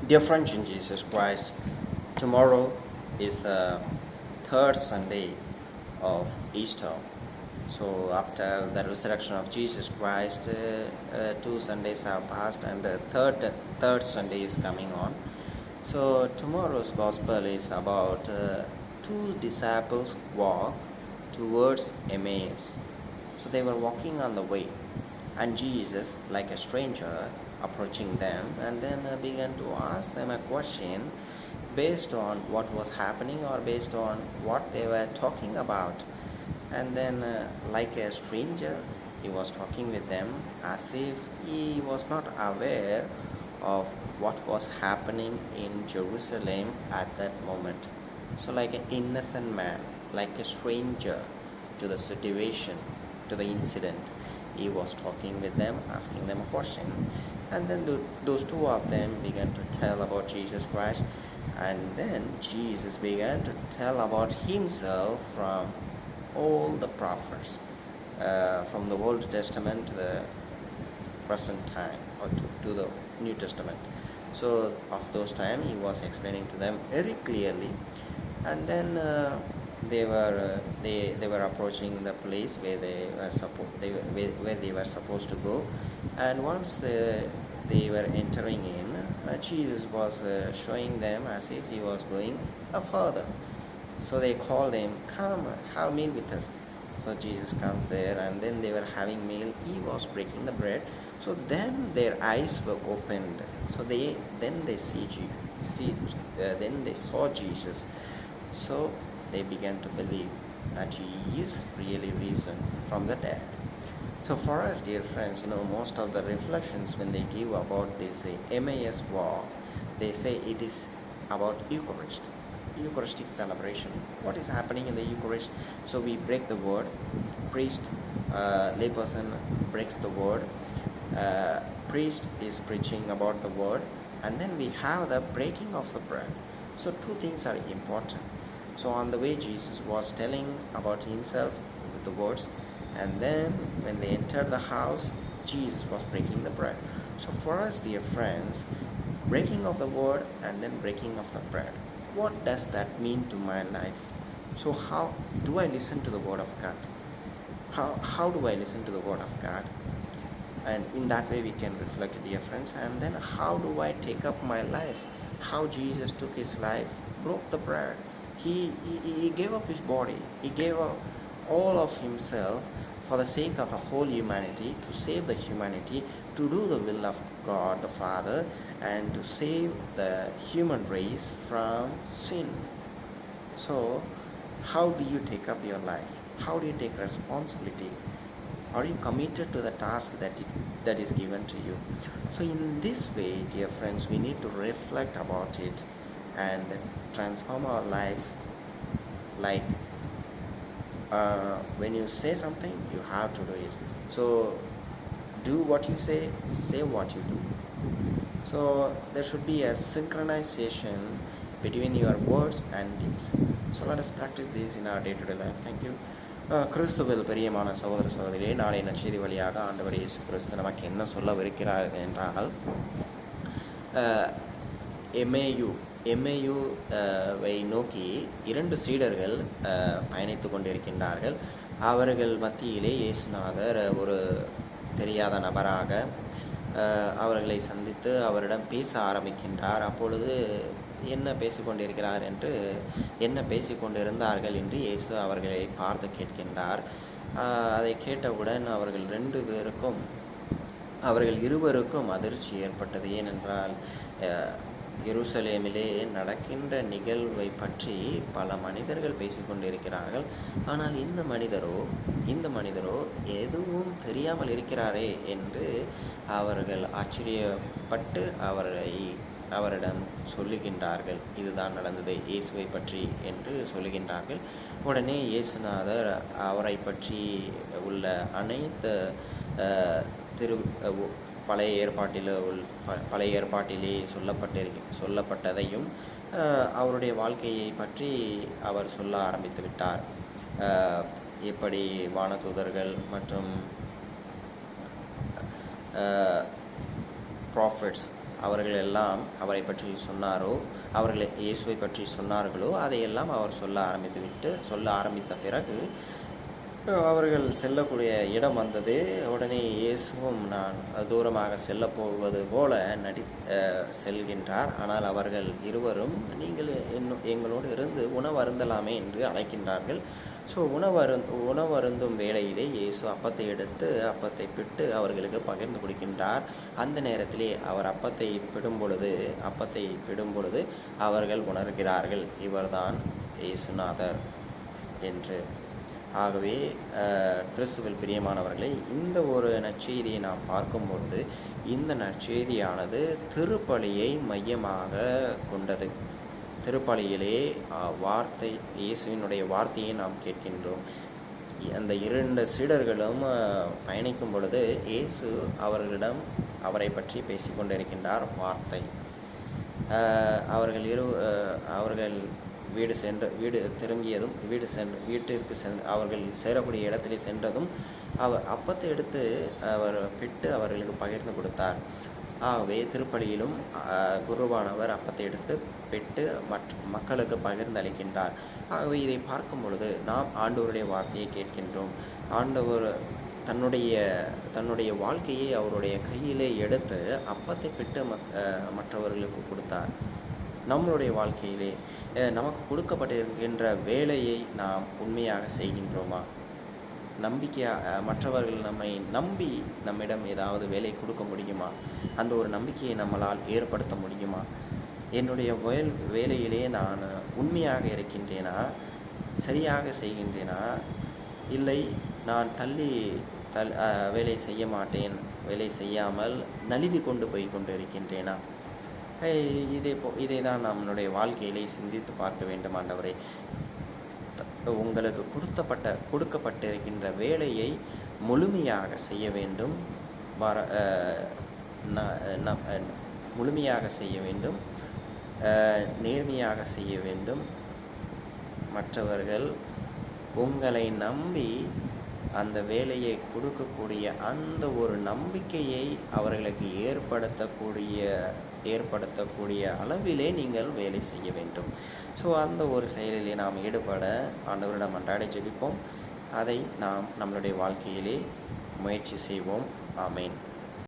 Dear friends in Jesus Christ, tomorrow is the third Sunday of Easter. So after the resurrection of Jesus Christ, 2 Sundays have passed, and the third Sunday is coming on. So tomorrow's gospel is about two disciples walk towards Emmaus. So they were walking on the way, and Jesus, like a stranger, approaching them, and then began to ask them a question based on what was happening or based on what they were talking about. And then, like a stranger, he was talking with them as if he was not aware of what was happening in Jerusalem at that moment. So, like an innocent man, like a stranger to the situation, to the incident, he was talking with them, asking them a question. And then those two of them began to tell about Jesus Christ. And then Jesus began to tell about himself from all the prophets, from the Old Testament to the present time, or to the New Testament. So of those time he was explaining to them very clearly. And then they were approaching the place where where they were supposed to go. And once they were entering in, Jesus was showing them as if he was going further. So they called him, "Come, have meal with us." So Jesus comes there, and then they were having meal. He was breaking the bread. So then their eyes were opened. So then they saw Jesus. So they began to believe that he is really risen from the dead. So for us, dear friends, most of the reflections when they give about this Emmaus walk, they say it is about Eucharistic celebration. What is happening in the Eucharist? So we break the word, priest, layperson breaks the word, priest is preaching about the word, and then we have the breaking of the bread. So two things are important. So on the way, Jesus was telling about himself with the words, and then when they entered the house, Jesus was breaking the bread. So for us, dear friends, breaking of the word and then breaking of the bread, what does that mean to my life? So how do I listen to the word of God? How do I listen to the word of God? And in that way we can reflect, dear friends. And then how do I take up my life? How Jesus took his life, broke the bread. He gave up his body. He gave up all of himself for the sake of the whole humanity, to save the humanity, to do the will of God the Father, and to save the human race from sin. So how do you take up your life? How do you take responsibility? Are you committed to the task that is given to you? So in this way, dear friends, we need to reflect about it and transform our life. Like when you say something, you have to do it. So do what you say what you do. So there should be a synchronization between your words and deeds. So let us practice this in our day-to-day life. Thank you. கிறிஸ்துவில் பிரியமான சகோதர சகோதரியே, நாளை நற்செய்தி வழியாக ஆண்டவர் இயேசு கிறிஸ்து நமக்கு என்ன சொல்லவிருக்கிறார் என்றால், எம்ஏயுவை நோக்கி 2 சீடர்கள் பயணித்து கொண்டிருக்கின்றார்கள். அவர்கள் மத்தியிலே இயேசுநாதர் ஒரு தெரியாத நபராக அவர்களை சந்தித்து அவரிடம் பேச ஆரம்பிக்கின்றார். அப்பொழுது என்ன பேசிக்கொண்டிருந்தார்கள் என்று இயேசு அவர்களை பார்த்து கேட்கின்றார். அதை கேட்டவுடன் அவர்கள் இருவருக்கும் அதிர்ச்சி ஏற்பட்டது. ஏனென்றால் எருசலேமிலே நடக்கின்ற நிகழ்வை பற்றி பல மனிதர்கள் பேசிக்கொண்டிருக்கிறார்கள். ஆனால் இந்த மனிதரோ எதுவும் தெரியாமல் இருக்கிறாரே என்று அவர்கள் ஆச்சரியப்பட்டு அவரிடம் சொல்லுகின்றார்கள். இதுதான் நடந்தது இயேசுவை பற்றி என்று சொல்லுகின்றார்கள். உடனே இயேசுநாதர் அவரை பற்றி உள்ள அனைத்து பழைய ஏற்பாட்டிலே சொல்லப்பட்டதையும் அவருடைய வாழ்க்கையை பற்றி அவர் சொல்ல ஆரம்பித்து விட்டார். எப்படி வானதூதர்கள் மற்றும் ப்ராஃபிட்ஸ் அவர்கள் எல்லாம் அவரை பற்றி சொன்னாரோ, அவர்கள் இயேசுவை பற்றி சொன்னார்களோ, அதையெல்லாம் அவர் சொல்ல ஆரம்பித்த பிறகு அவர்கள் செல்லக்கூடிய இடம் வந்தது. உடனே இயேசுவும் நான் தூரமாக செல்லப் போவது போல செல்கின்றார். ஆனால் அவர்கள் இருவரும், நீங்கள் எங்களோடு இருந்து உணவு அருந்தலாமே என்று அழைக்கின்றார்கள். ஸோ உணவருந்தும் வேளையிலே இயேசு அப்பத்தை எடுத்து அப்பத்தை பிட்டு அவர்களுக்கு பகிர்ந்து கொடுக்கின்றார். அந்த நேரத்திலே அவர் அப்பத்தை பிடும் பொழுது அவர்கள் உணர்கிறார்கள், இவர்தான் இயேசுநாதர் என்று. ஆகவே கிறிஸ்துவில் பிரியமானவர்களே, இந்த ஒரு நற்செய்தியை நாம் பார்க்கும்பொழுது இந்த நற்செய்தியானது திருப்பலியை மையமாக கொண்டது. திருப்பலியிலே இயேசுவினுடைய வார்த்தையை நாம் கேட்கின்றோம். அந்த 2 சீடர்களும் பயணிக்கும் பொழுது இயேசு அவர்களிடம் அவரை பற்றி பேசிக்கொண்டிருக்கின்றார். வார்த்தை அவர்கள் வீட்டிற்கு அவர்கள் சேரக்கூடிய இடத்திலே சென்றதும் அப்பத்தை எடுத்து அவர் பிட்டு அவர்களுக்கு பகிர்ந்து கொடுத்தார். ஆகவே திருப்பலியிலும் குருவானவர் அப்பத்தை எடுத்து பிட்டு மக்களுக்கு பகிர்ந்து அளிக்கின்றார். ஆகவே இதை பார்க்கும் பொழுது நாம் ஆண்டவருடைய வார்த்தையை கேட்கின்றோம். ஆண்டவர் தன்னுடைய வாழ்க்கையை அவருடைய கையிலே எடுத்து அப்பத்தை பிட்டு மற்றவர்களுக்கு கொடுத்தார். நம்மளுடைய வாழ்க்கையிலே நமக்கு கொடுக்கப்பட்டிருக்கின்ற வேலையை நாம் உண்மையாக செய்கின்றோமா? மற்றவர்கள் நம்மை நம்பி நம்மிடம் ஏதாவது வேலை கொடுக்க முடியுமா? அந்த ஒரு நம்பிக்கையை நம்மளால் ஏற்படுத்த முடியுமா? என்னுடைய வேலையிலே நான் உண்மையாக இருக்கின்றேனா? சரியாக செய்கின்றேனா? இல்லை நான் வேலை செய்ய மாட்டேன், வேலை செய்யாமல் நழுவி கொண்டு இருக்கின்றேனா? இதை தான் நம்மளுடைய வாழ்க்கையிலே சிந்தித்து பார்க்க வேண்டும். ஆண்டவரே, உங்களுக்கு கொடுக்கப்பட்டிருக்கின்ற வேலையை முழுமையாக செய்ய வேண்டும், முழுமையாக செய்ய வேண்டும், நேர்மையாக செய்ய வேண்டும். மற்றவர்கள் உங்களை நம்பி அந்த வேலையை கொடுக்கக்கூடிய அந்த ஒரு நம்பிக்கையை அவர்களுக்கு ஏற்படுத்தக்கூடிய அளவிலே நீங்கள் வேலை செய்ய வேண்டும். ஸோ அந்த ஒரு செயலிலே நாம் ஈடுபட ஆண்டவரிடம் அன்றாட ஜெபிப்போம். அதை நாம் நம்மளுடைய வாழ்க்கையிலே முயற்சி செய்வோம். ஆமேன்.